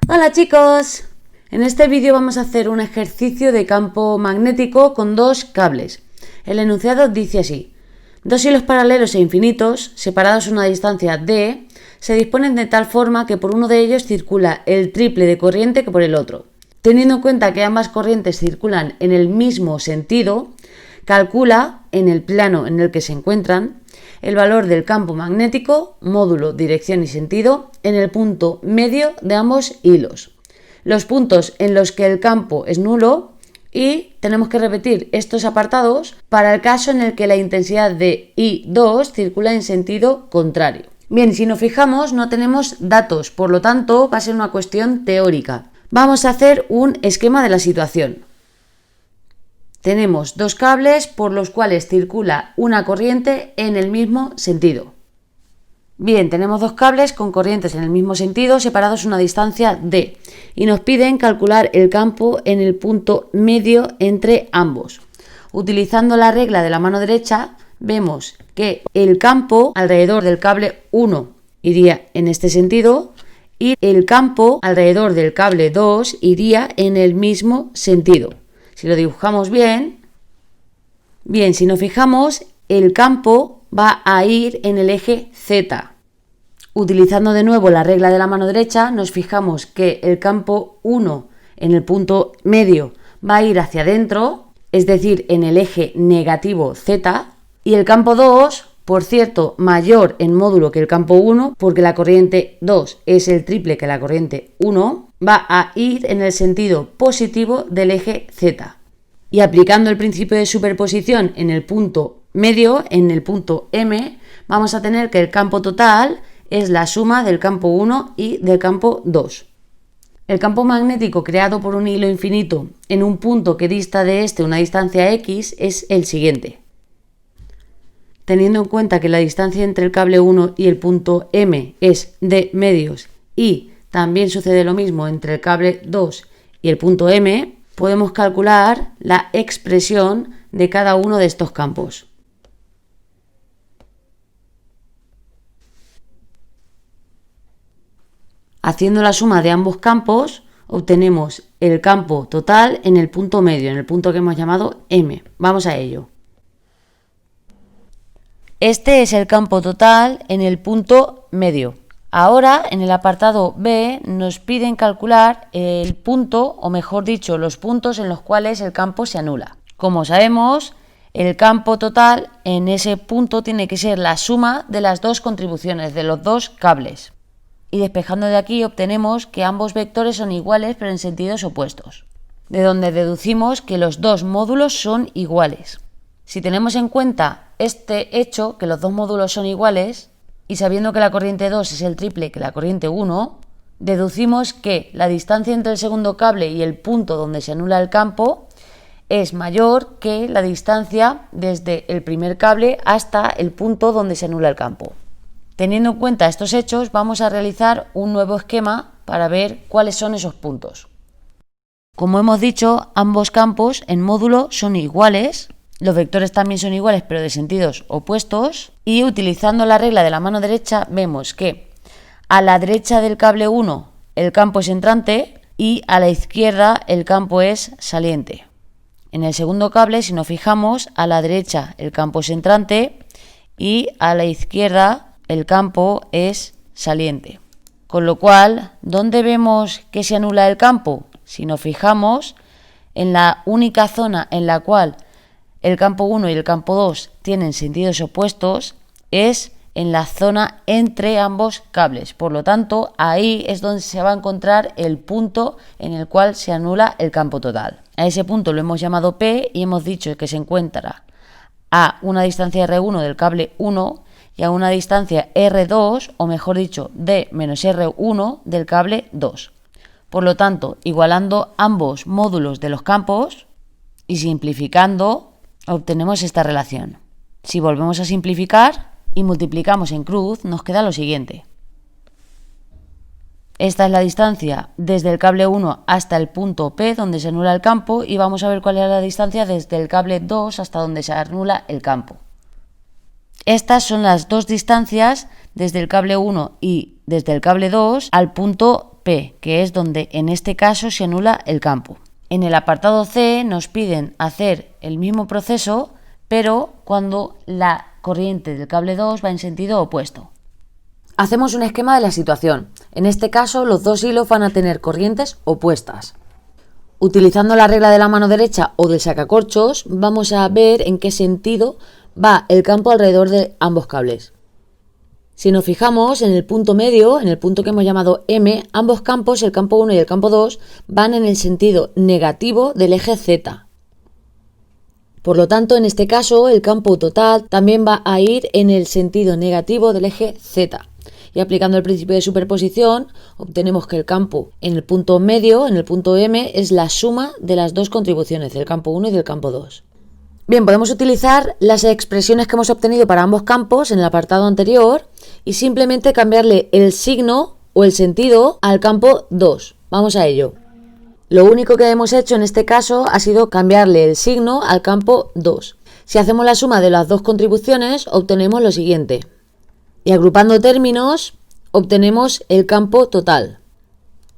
Hola chicos, en este vídeo vamos a hacer un ejercicio de campo magnético con dos cables. El enunciado dice así: dos hilos paralelos e infinitos, separados a una distancia d, se disponen de tal forma que por uno de ellos circula el triple de corriente que por el otro. Teniendo en cuenta que ambas corrientes circulan en el mismo sentido, calcula, en el plano en el que se encuentran, el valor del campo magnético, módulo, dirección y sentido, en el punto medio de ambos hilos. Los puntos en los que el campo es nulo, y tenemos que repetir estos apartados para el caso en el que la intensidad de I2 circula en sentido contrario. Bien, si nos fijamos no tenemos datos, por lo tanto va a ser una cuestión teórica. Vamos a hacer un esquema de la situación. Tenemos dos cables por los cuales circula una corriente en el mismo sentido. Bien, tenemos dos cables con corrientes en el mismo sentido separados a una distancia d y nos piden calcular el campo en el punto medio entre ambos. Utilizando la regla de la mano derecha, vemos que el campo alrededor del cable 1 iría en este sentido y el campo alrededor del cable 2 iría en el mismo sentido. Si lo dibujamos bien, si nos fijamos, el campo va a ir en el eje Z. Utilizando de nuevo la regla de la mano derecha, nos fijamos que el campo 1 en el punto medio va a ir hacia adentro, es decir, en el eje negativo Z, y el campo 2, por cierto, mayor en módulo que el campo 1, porque la corriente 2 es el triple que la corriente 1, va a ir en el sentido positivo del eje Z. Y aplicando el principio de superposición en el punto medio, en el punto M, vamos a tener que el campo total es la suma del campo 1 y del campo 2. El campo magnético creado por un hilo infinito en un punto que dista de este una distancia X es el siguiente. Teniendo en cuenta que la distancia entre el cable 1 y el punto M es d medios y también sucede lo mismo entre el cable 2 y el punto M, podemos calcular la expresión de cada uno de estos campos. Haciendo la suma de ambos campos, obtenemos el campo total en el punto medio, en el punto que hemos llamado M. Vamos a ello. Este es el campo total en el punto medio. Ahora, en el apartado B, nos piden calcular el punto, o mejor dicho, los puntos en los cuales el campo se anula. Como sabemos, el campo total en ese punto tiene que ser la suma de las dos contribuciones, de los dos cables. Y despejando de aquí obtenemos que ambos vectores son iguales pero en sentidos opuestos, de donde deducimos que los dos módulos son iguales. Si tenemos en cuenta este hecho, que los dos módulos son iguales, y sabiendo que la corriente 2 es el triple que la corriente 1, deducimos que la distancia entre el segundo cable y el punto donde se anula el campo es mayor que la distancia desde el primer cable hasta el punto donde se anula el campo. Teniendo en cuenta estos hechos, vamos a realizar un nuevo esquema para ver cuáles son esos puntos. Como hemos dicho, ambos campos en módulo son iguales. Los vectores también son iguales pero de sentidos opuestos, y utilizando la regla de la mano derecha vemos que a la derecha del cable 1 el campo es entrante y a la izquierda el campo es saliente. En el segundo cable, si nos fijamos, a la derecha el campo es entrante y a la izquierda el campo es saliente. Con lo cual, ¿dónde vemos que se anula el campo? Si nos fijamos, en la única zona en la cual el campo 1 y el campo 2 tienen sentidos opuestos es en la zona entre ambos cables. Por lo tanto, ahí es donde se va a encontrar el punto en el cual se anula el campo total. A ese punto lo hemos llamado P y hemos dicho que se encuentra a una distancia R1 del cable 1 y a una distancia R2, o mejor dicho, D menos R1 del cable 2. Por lo tanto, igualando ambos módulos de los campos y simplificando, obtenemos esta relación. Si volvemos a simplificar y multiplicamos en cruz, nos queda lo siguiente. Esta es la distancia desde el cable 1 hasta el punto P donde se anula el campo, y vamos a ver cuál es la distancia desde el cable 2 hasta donde se anula el campo. Estas son las dos distancias desde el cable 1 y desde el cable 2 al punto P, que es donde en este caso se anula el campo. En el apartado C nos piden hacer el mismo proceso, pero cuando la corriente del cable 2 va en sentido opuesto. Hacemos un esquema de la situación. En este caso, los dos hilos van a tener corrientes opuestas. Utilizando la regla de la mano derecha o del sacacorchos, vamos a ver en qué sentido va el campo alrededor de ambos cables. Si nos fijamos en el punto medio, en el punto que hemos llamado M, ambos campos, el campo 1 y el campo 2, van en el sentido negativo del eje Z. Por lo tanto, en este caso, el campo total también va a ir en el sentido negativo del eje Z. Y aplicando el principio de superposición, obtenemos que el campo en el punto medio, en el punto M, es la suma de las dos contribuciones, del campo 1 y del campo 2. Bien, podemos utilizar las expresiones que hemos obtenido para ambos campos en el apartado anterior y simplemente cambiarle el signo o el sentido al campo 2. Vamos a ello. Lo único que hemos hecho en este caso ha sido cambiarle el signo al campo 2. Si hacemos la suma de las dos contribuciones, obtenemos lo siguiente. Y agrupando términos, obtenemos el campo total.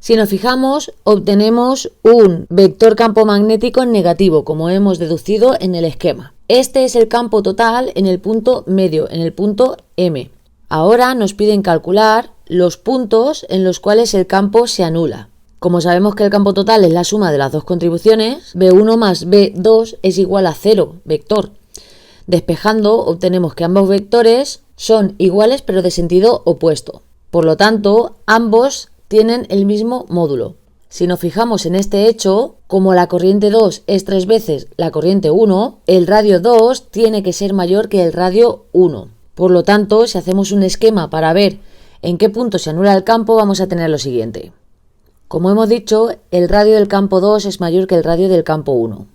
Si nos fijamos, obtenemos un vector campo magnético negativo, como hemos deducido en el esquema. Este es el campo total en el punto medio, en el punto M. Ahora nos piden calcular los puntos en los cuales el campo se anula. Como sabemos que el campo total es la suma de las dos contribuciones, B1 más B2 es igual a 0, vector. Despejando, obtenemos que ambos vectores son iguales pero de sentido opuesto. Por lo tanto, ambos tienen el mismo módulo. Si nos fijamos en este hecho, como la corriente 2 es 3 veces la corriente 1, el radio 2 tiene que ser mayor que el radio 1. Por lo tanto, si hacemos un esquema para ver en qué punto se anula el campo, vamos a tener lo siguiente. Como hemos dicho, el radio del campo 2 es mayor que el radio del campo 1.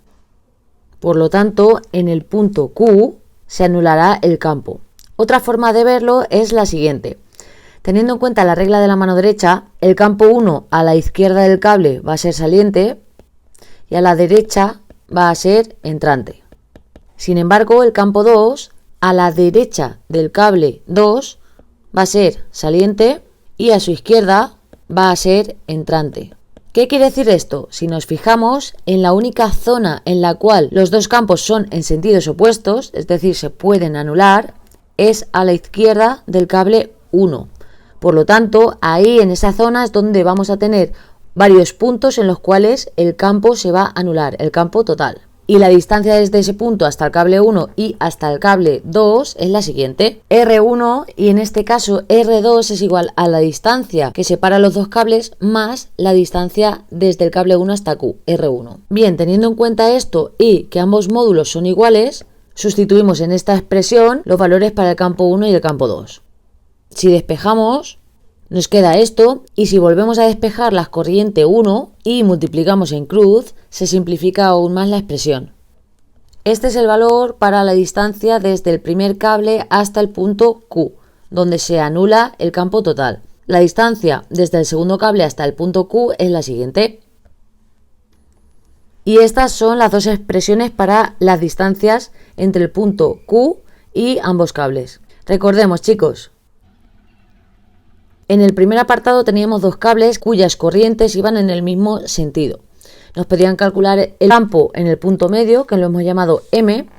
Por lo tanto, en el punto Q se anulará el campo. Otra forma de verlo es la siguiente. Teniendo en cuenta la regla de la mano derecha, el campo 1 a la izquierda del cable va a ser saliente y a la derecha va a ser entrante. Sin embargo, el campo 2 a la derecha del cable 2 va a ser saliente y a su izquierda va a ser entrante. ¿Qué quiere decir esto? Si nos fijamos en la única zona en la cual los dos campos son en sentidos opuestos, es decir, se pueden anular, es a la izquierda del cable 1. Por lo tanto, ahí en esa zona es donde vamos a tener varios puntos en los cuales el campo se va a anular, el campo total. Y la distancia desde ese punto hasta el cable 1 y hasta el cable 2 es la siguiente. R1 y en este caso R2 es igual a la distancia que separa los dos cables más la distancia desde el cable 1 hasta Q, R1. Bien, teniendo en cuenta esto y que ambos módulos son iguales, sustituimos en esta expresión los valores para el campo 1 y el campo 2. Si despejamos, nos queda esto, y si volvemos a despejar la corriente 1 y multiplicamos en cruz, se simplifica aún más la expresión. Este es el valor para la distancia desde el primer cable hasta el punto Q, donde se anula el campo total. La distancia desde el segundo cable hasta el punto Q es la siguiente. Y estas son las dos expresiones para las distancias entre el punto Q y ambos cables. Recordemos, chicos, en el primer apartado teníamos dos cables cuyas corrientes iban en el mismo sentido. Nos pedían calcular el campo en el punto medio, que lo hemos llamado M,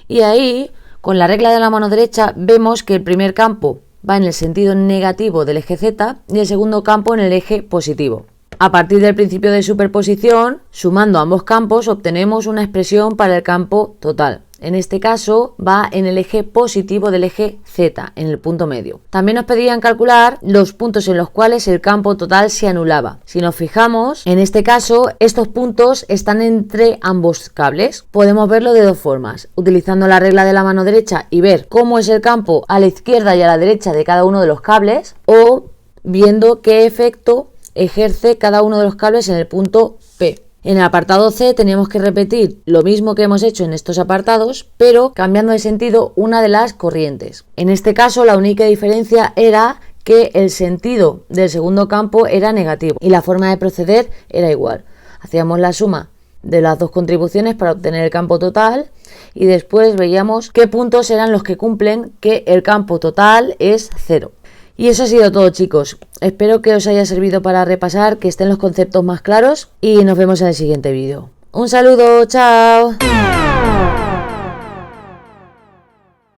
y ahí, con la regla de la mano derecha, vemos que el primer campo va en el sentido negativo del eje Z y el segundo campo en el eje positivo. A partir del principio de superposición, sumando ambos campos, obtenemos una expresión para el campo total. En este caso va en el eje positivo del eje Z, en el punto medio. También nos pedían calcular los puntos en los cuales el campo total se anulaba. Si nos fijamos, en este caso estos puntos están entre ambos cables. Podemos verlo de dos formas, utilizando la regla de la mano derecha y ver cómo es el campo a la izquierda y a la derecha de cada uno de los cables, o viendo qué efecto ejerce cada uno de los cables en el punto P. En el apartado C teníamos que repetir lo mismo que hemos hecho en estos apartados, pero cambiando de sentido una de las corrientes. En este caso la única diferencia era que el sentido del segundo campo era negativo y la forma de proceder era igual. Hacíamos la suma de las dos contribuciones para obtener el campo total y después veíamos qué puntos eran los que cumplen que el campo total es 0. Y eso ha sido todo, chicos. Espero que os haya servido para repasar, que estén los conceptos más claros y nos vemos en el siguiente vídeo. Un saludo, chao.